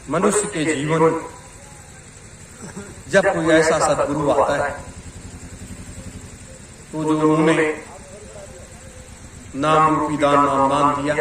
मनुष्य के जीवन में जब कोई ऐसा सद्गुरु आता है तो जो उन्होंने नाम रूपी नाम दिया,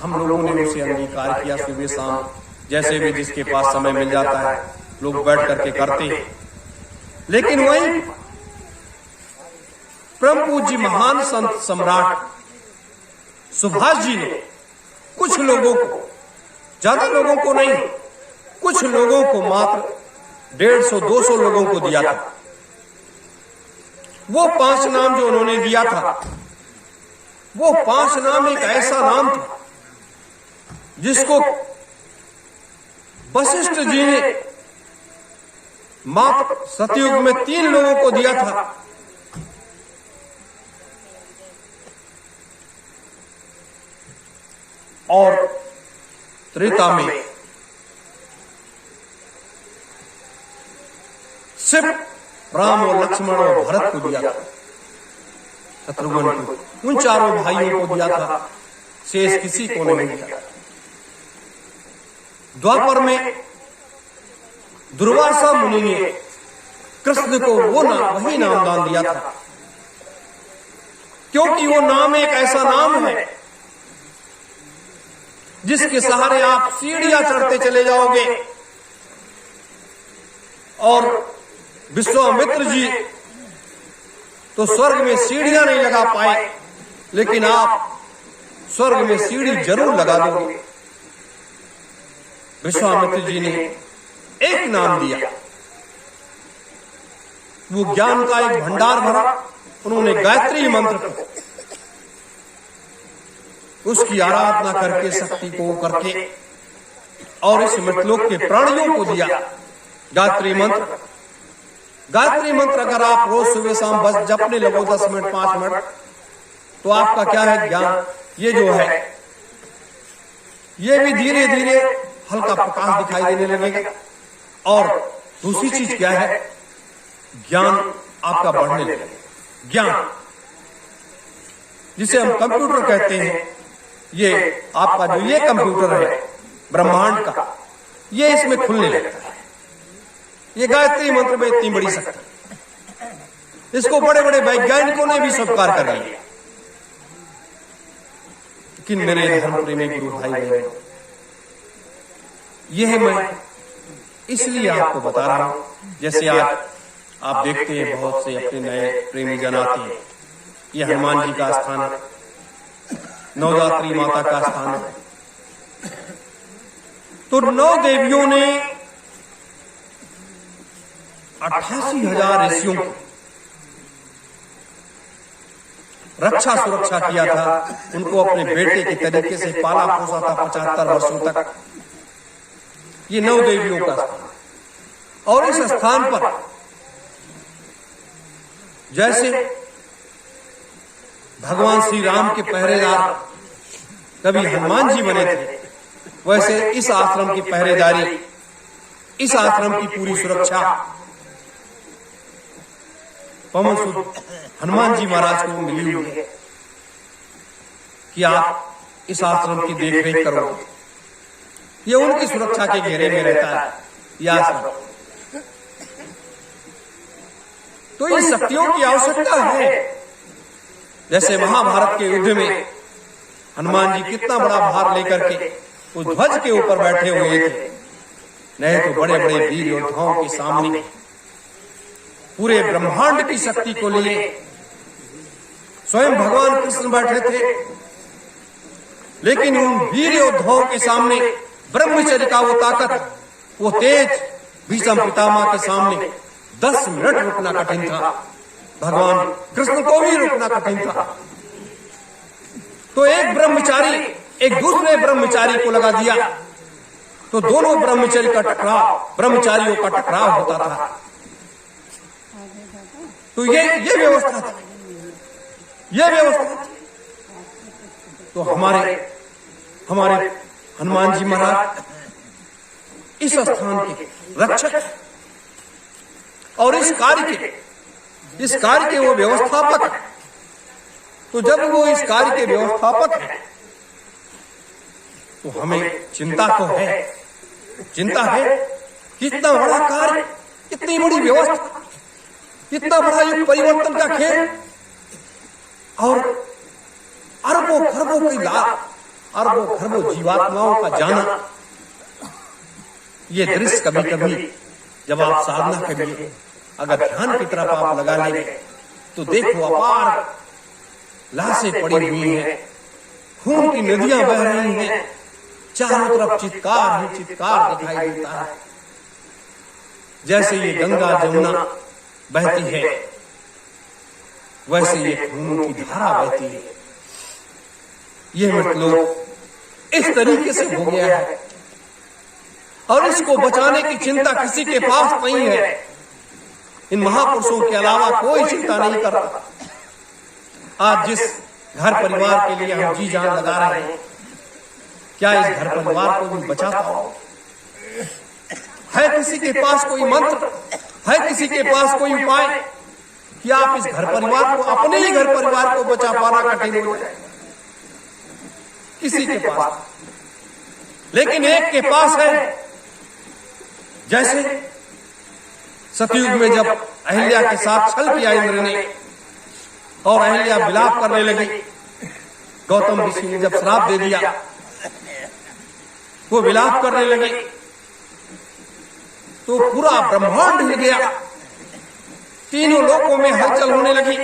हम लोगों ने उसे अंगीकार किया। सुबह शाम जैसे भी जिसके पास समय मिल जाता है लोग बैठ करके करते हैं। लेकिन वही परम पूज्य महान संत सम्राट सुभाष जी ने कुछ लोगों को, ज्यादा लोगों को नहीं, कुछ लोगों को, मात्र 150-200 लोगों को दिया था। वो 5 नाम जो उन्होंने दिया था, वो 5 नाम एक ऐसा नाम था जिसको वशिष्ठ जी ने मात्र सतयुग में 3 लोगों को दिया था। और त्रेता में सिर्फ राम और लक्ष्मण और भरत को दिया था, शत्रुघ्न को, उन चारों भाइयों को दिया था, शेष किसी को नहीं दिया। द्वापर में दुर्वासा मुनि ने कृष्ण को वही नाम दान दिया था, क्योंकि वो नाम एक ऐसा नाम है जिसके सहारे आप सीढ़ियां चढ़ते चले जाओगे। और विश्वामित्र जी तो स्वर्ग में सीढ़ियां नहीं लगा पाए, लेकिन आप स्वर्ग में सीढ़ी जरूर लगा दोगे। विश्वामित्र जी ने एक नाम दिया, वो ज्ञान का एक भंडार भरा। उन्होंने गायत्री मंत्र को, उसकी आराधना करके, शक्ति को करके, और इस मृतलोक के प्राणियों को दिया गायत्री मंत्र। गायत्री मंत्र अगर आप रोज सुबह शाम बस जपने लगो 10 मिनट 5 मिनट, तो आपका क्या है, ज्ञान ये जो है ये भी धीरे धीरे हल्का प्रकाश दिखाई देने लगेगा। और दूसरी चीज क्या है, ज्ञान आपका बढ़ने लगेगा। ज्ञान जिसे हम कंप्यूटर कहते हैं, ये आपका जो ये कंप्यूटर है ब्रह्मांड का, ये इसमें खुलने लगता है। ये गायत्री मंत्र में इतनी बड़ी शक्ति, इसको बड़े बड़े वैज्ञानिकों ने भी स्वीकार कर लिया। लेकिन मेरे धर्म प्रेमी गुरु भाई बहन, यह मैं इसलिए आपको बता रहा हूं, जैसे आज आप देखते हैं बहुत से अपने नए प्रेमी जन आते हैं। ये हनुमान जी का स्थान है, नवरात्रि माता का स्थान है। तो 9 देवियों ने 88,000 ऋषियों की रक्षा सुरक्षा किया था, उनको अपने बेटे के तरीके से पाला पोसा था 75 वर्षों तक। ये 9 देवियों का स्थान, और इस स्थान पर जैसे भगवान श्री राम के पहरेदार कभी हनुमान जी बने थे, वैसे इस आश्रम की पहरेदारी, इस आश्रम की पूरी सुरक्षा पवन सुत हनुमान जी महाराज को मिली हुई है कि आप इस आश्रम की देखरेख करोगे। ये उनकी सुरक्षा के घेरे में रहता है यह आश्रम। तो इन शक्तियों की आवश्यकता है। जैसे महाभारत के युद्ध में हनुमान जी कितना बड़ा भार लेकर के उस ध्वज के ऊपर बैठे हुए थे, नहीं तो बड़े बड़े वीर योद्धाओं के सामने पूरे ब्रह्मांड की शक्ति को लिए स्वयं भगवान कृष्ण बैठे थे। लेकिन उन वीर योद्धाओं के सामने ब्रह्मचर्य का वो ताकत, वो तेज भीष्म पितामह के सामने 10 मिनट रुकना कठिन था। भगवान कृष्ण को भी रुकना कठिन था। तो एक ब्रह्मचारी एक दूसरे ब्रह्मचारी को लगा दिया, तो दोनों ब्रह्मचारी का टकराव, ब्रह्मचारियों का टकराव होता था। तो ये व्यवस्था थी, ये व्यवस्था थी। तो हमारे हनुमान जी महाराज इस स्थान के रक्षक और इस कार्य के वो व्यवस्थापक है। तो जब वो इस कार्य के व्यवस्थापक है, तो हमें चिंता तो है, चिंता है कि इतना बड़ा कार्य, इतनी बड़ी व्यवस्था, इतना बड़ा युग परिवर्तन का खेल और अरबों खरबों की अरबों खरबों जीवात्माओं का जाना, ये दृश्य कभी कभी जब आप साधना करिए, अगर ध्यान की तरफ आप लगा लेंगे तो देखो अपार लाशें पड़ी हुई हैं, खून की नदियां बह रही हैं, चारों तरफ चित्कार ही चित्कार दिखाई देता है। जैसे ये गंगा जमुना बहती है वैसे ये खून की धारा बहती है। ये मतलब इस तरीके से हो गया है और इसको बचाने की चिंता किसी के पास नहीं है। इन महापुरुषों के अलावा कोई चिंता नहीं करता। आज जिस घर परिवार के लिए हम जी जान लगा रहे हैं, क्या इस घर परिवार को भी बचाता हो? है किसी के पास कोई मंत्र, है किसी के पास कोई उपाय कि आप इस घर परिवार को, अपने ही घर परिवार को बचा पाना कठिन हो जाए? किसी के पास, लेकिन एक के पास है। जैसे सतयुग में जब अहिल्या के साथ छल किया इंद्र ने और अहिल्या विलाप करने लगी, गौतम ऋषि ने जब श्राप दे दिया, वो विलाप करने लगे तो पूरा ब्रह्मांड हिल गया, तीनों लोकों में हलचल होने लगी।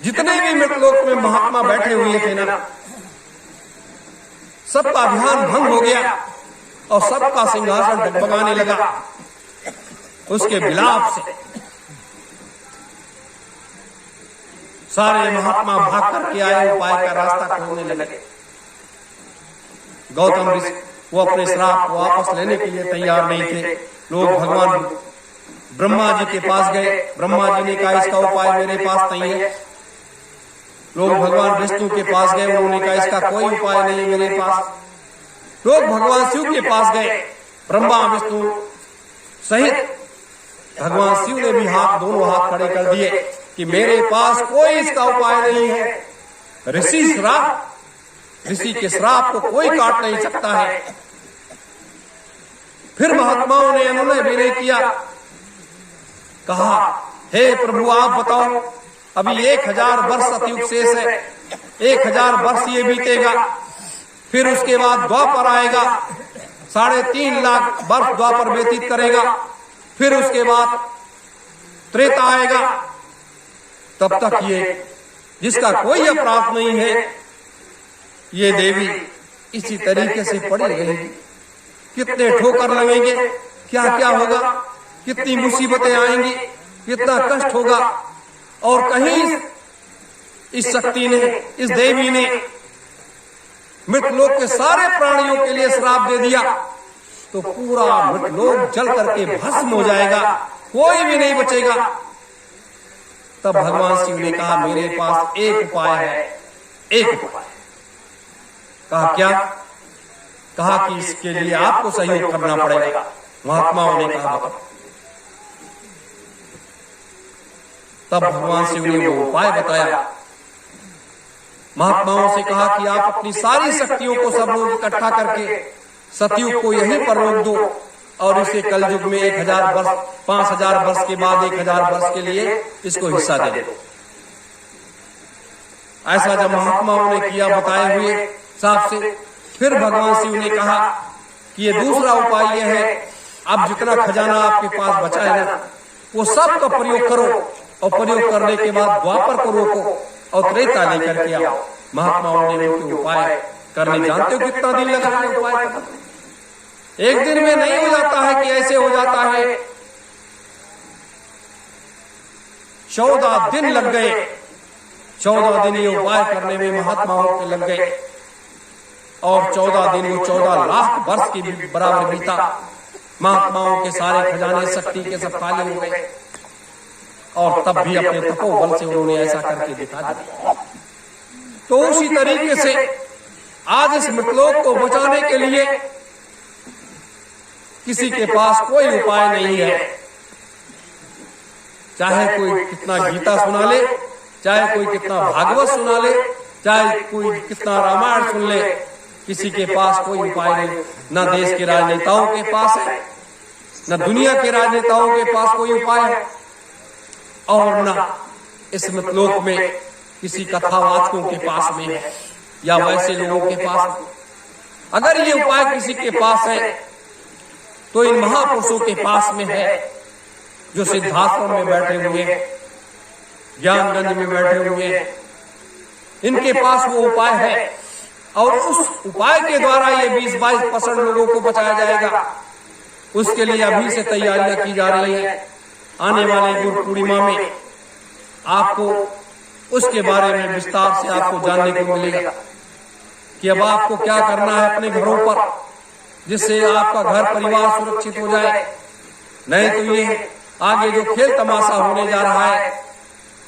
जितने भी मृतलोक में महात्मा बैठे हुए थे ना, सबका ध्यान भंग हो गया और सबका सिंहासन डगमगाने लगा उसके विलाप से। सारे महात्मा भाग करके आए, उपाय का रास्ता खोजने लगे। गौतम ऋषि वो अपने श्राप को वापस लेने के लिए तैयार नहीं थे। लोग भगवान ब्रह्मा जी के पास गए, ब्रह्मा जी ने कहा इसका उपाय मेरे पास नहीं है। लोग भगवान विष्णु के पास गए, उन्होंने कहा इसका कोई उपाय नहीं है मेरे पास। लोग भगवान शिव के पास गए, ब्रह्मा विष्णु सहित भगवान शिव ने भी दोनों हाथ खड़े कर दिए कि मेरे पास कोई इसका उपाय नहीं है। ऋषि के श्राप को कोई काट नहीं सकता है। फिर महात्माओं ने उन्होंने विनय किया, कहा हे प्रभु आप बताओ, अभी 1000 वर्ष सतयुग शेष है, 1000 वर्ष ये बीतेगा, फिर उसके बाद द्वापर आएगा, 3.5 लाख वर्ष द्वापर व्यतीत करेगा, फिर उसके बाद त्रेता आएगा। तब तक ये जिसका कोई अपराध नहीं है, ये देवी इसी तरीके से पड़ी रहेगी। कितने ठोकर लगेंगे, क्या क्या होगा, कितनी मुसीबतें आएंगी, कितना कष्ट होगा। और कहीं इस शक्ति ने, इस देवी ने मृतलोक के सारे प्राणियों के लिए श्राप दे दिया तो पूरा मृतलोक जल करके भस्म हो जाएगा, कोई भी नहीं बचेगा। तब भगवान शिव ने कहा मेरे पास एक उपाय है, एक उपाय। कहा क्या? कहा कि इसके लिए आपको सहयोग करना पड़ेगा। महात्माओं ने कहा बताओ। तब भगवान शिव ने वो उपाय बताया। महात्माओं से कहा कि आप अपनी सारी शक्तियों को सब लोग इकट्ठा करके सतयुग को यहीं पर रोक दो और इसे कलयुग में 1000 वर्ष, 5000 वर्ष के बाद 1000 वर्ष के लिए इसको हिस्सा दे दो। ऐसा जब महात्माओं ने किया बताए हुए हिसाब से, फिर भगवान शिव ने कहा कि ये दूसरा उपाय यह है, अब जितना खजाना आपके पास बचा है ना, वो सब का प्रयोग करो और प्रयोग करने के बाद द्वापर को रोको और त्रेता लेकर के आओ। महात्माओं ने उनके उपाय करने, जानते हो कितना दिन लगा है उपाय करने? एक दिन में नहीं हो जाता है कि ऐसे हो जाता है, 14 दिन लग गए। 14 दिन ये उपाय करने में महात्माओं के लग गए और 14 दिन वो 14 लाख वर्ष के बराबर बीता। महात्माओं के सारे खजाने शक्ति के सब खाली हो गए और तब भी अपने तपोबल से उन्होंने ऐसा करके दिखा दिया। तो उसी तरीके से आज इस मृतलोक को बचाने के लिए किसी के पास कोई उपाय नहीं है। चाहे कोई कितना गीता सुना ले, चाहे कोई कितना भागवत सुना ले, चाहे कोई कितना रामायण सुन ले, किसी के पास कोई उपाय नहीं, न देश के राजनेताओं के पास है, न दुनिया के राजनेताओं के पास कोई उपाय है, और न इस मतलोक में किसी कथावाचकों के पास में है या वैसे लोगों के पास। अगर ये उपाय किसी के पास है तो इन महापुरुषों के पास में है, जो सिद्धाश्रम में बैठे हुए हैं, ज्ञानगंज में बैठे हुए हैं। इनके पास वो उपाय है, और उस उपाय के द्वारा ये 20-22% लोगों को बचाया जाएगा। उसके लिए अभी से तैयारियां की जा रही हैं। आने वाले गुरु पूर्णिमा में आपको उसके बारे में विस्तार से आपको जानने को मिलेगा कि अब आपको क्या करना है अपने घरों पर, जिससे आपका घर परिवार सुरक्षित हो जाए। नहीं तो ये आगे जो खेल तमाशा होने जा रहा है,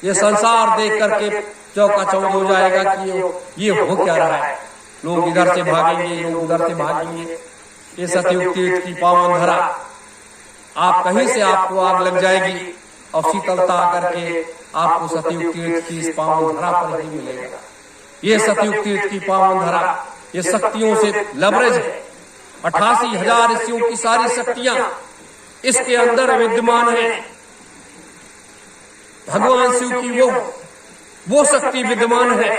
ये संसार देख करके चौका चौंध हो जाएगा कि ये हो क्या रहा है। लोग इधर से भागेंगे, लोग उधर से भागेंगे। ये सतयुग तीर्थ की पावन धरा, आप कहीं से आपको आग लग जाएगी और शीतलता करके आपको सतयुग तीर्थ की इस पावन धरा पर ही मिलेगा। ये सतयुग तीर्थ की पावन धरा, ये शक्तियों से लबरेज है। 88,000 ऋषियों की सारी शक्तियां इसके अंदर विद्यमान है। भगवान शिव की वो शक्ति विद्यमान है।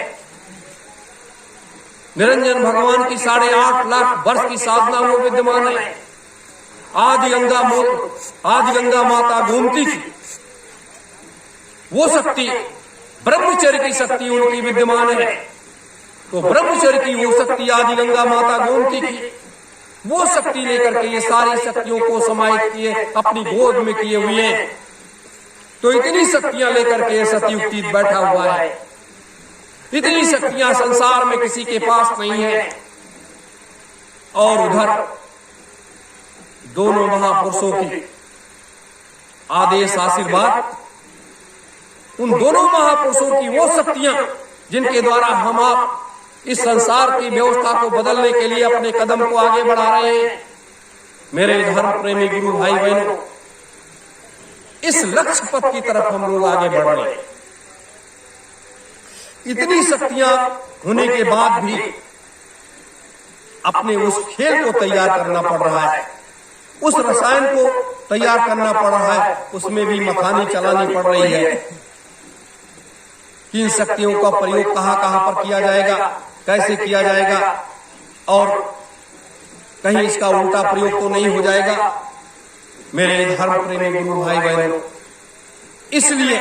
निरंजन भगवान की 8.5 लाख वर्ष की साधना वो विद्यमान है। आदि गंगा माता गोमती की वो शक्ति, ब्रह्मचर्य की शक्ति उनकी विद्यमान है। तो ब्रह्मचर्य की वो शक्ति आदि गंगा माता गोमती की वो शक्ति लेकर के ये सारी शक्तियों को समाहित किए, अपनी गोद में किए हुए हैं। तो इतनी शक्तियां लेकर के सतयुग तीर्थ बैठा हुआ है। इतनी शक्तियां संसार में किसी के पास नहीं है। और उधर दोनों महापुरुषों की आदेश आशीर्वाद, उन दोनों महापुरुषों की वो शक्तियां जिनके द्वारा हम आप इस संसार की व्यवस्था को बदलने के लिए अपने कदम को आगे बढ़ा रहे हैं। मेरे धर्म प्रेमी गुरु भाई बहनों, इस लक्ष्य पथ की तरफ हम लोग आगे बढ़ रहे हैं। इतनी शक्तियां होने के बाद भी अपने उस खेल को तैयार करना पड़ रहा है, उस रसायन को तैयार करना पड़ रहा है, उसमें भी मखानी चलानी पड़ रही है। किन शक्तियों का प्रयोग कहां पर किया जाएगा, कैसे किया जाएगा, और कहीं इसका उल्टा प्रयोग तो नहीं हो जाएगा। मेरे धर्म प्रेमी गुरु भाई बहनों, इसलिए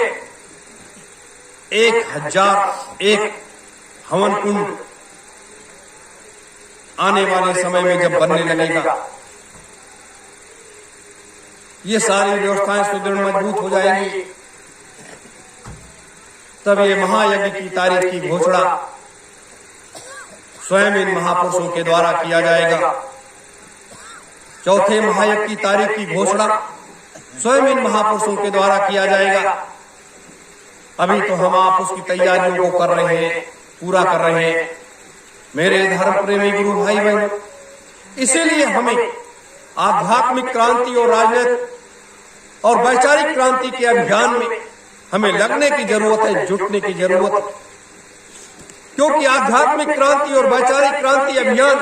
1001 हवन कुंड आने वाले समय में जब बनने लगेगा, ये सारी व्यवस्थाएं सुदृढ़ मजबूत हो जाएंगी। तब ये महायज्ञ की तारीख की घोषणा स्वयं इन महापुरुषों के द्वारा किया जाएगा। चौथे महायज्ञ की तारीख की घोषणा स्वयं इन महापुरुषों के द्वारा किया जाएगा। अभी तो हम आप उसकी तैयारियों को कर रहे हैं, पूरा कर रहे हैं। मेरे धर्म प्रेमी गुरु भाई बहन, इसीलिए हमें आध्यात्मिक क्रांति और राजनीतिक और वैचारिक क्रांति के अभियान में हमें लगने की जरूरत है, जुटने की जरूरत है। क्योंकि आध्यात्मिक क्रांति और वैचारिक क्रांति अभियान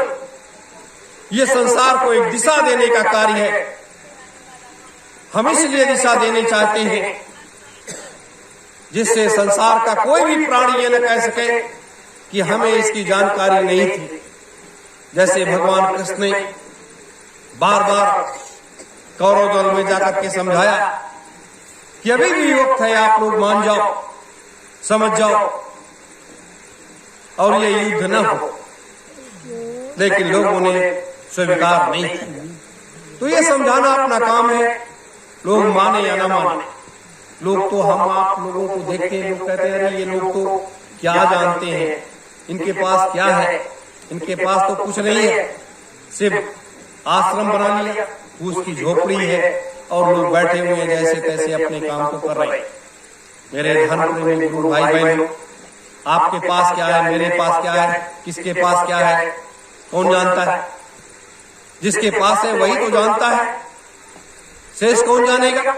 ये संसार को एक दिशा देने का कार्य है। हम इसलिए दिशा देने चाहते हैं जिससे संसार का कोई भी प्राणी ये न कह सके कि हमें इसकी जानकारी नहीं थी। जैसे भगवान कृष्ण ने बार बार कौरव दल में जाकर के समझाया कि अभी भी वक्त है, आप लोग मान जाओ, समझ जाओ और ये युद्ध न हो। लेकिन लोगों ने स्वीकार नहीं किया। तो ये समझाना अपना काम है, लोग माने या न माने। लोग तो हम आप लोगों को देखते हैं, लोग कहते हैं अरे ये लोग तो क्या जानते हैं, इनके पास क्या है, इनके पास तो कुछ नहीं है, सिर्फ आश्रम बना लिया, उसकी झोपड़ी है और लोग बैठे हुए जैसे तैसे अपने काम को कर रहे हैं। मेरे धर्म प्रेमी गुरु भाई बहनों, आपके पास क्या है, मेरे पास क्या है, किसके पास क्या है, कौन जानता है? जिसके पास है वही तो जानता है, शेष कौन जानेगा?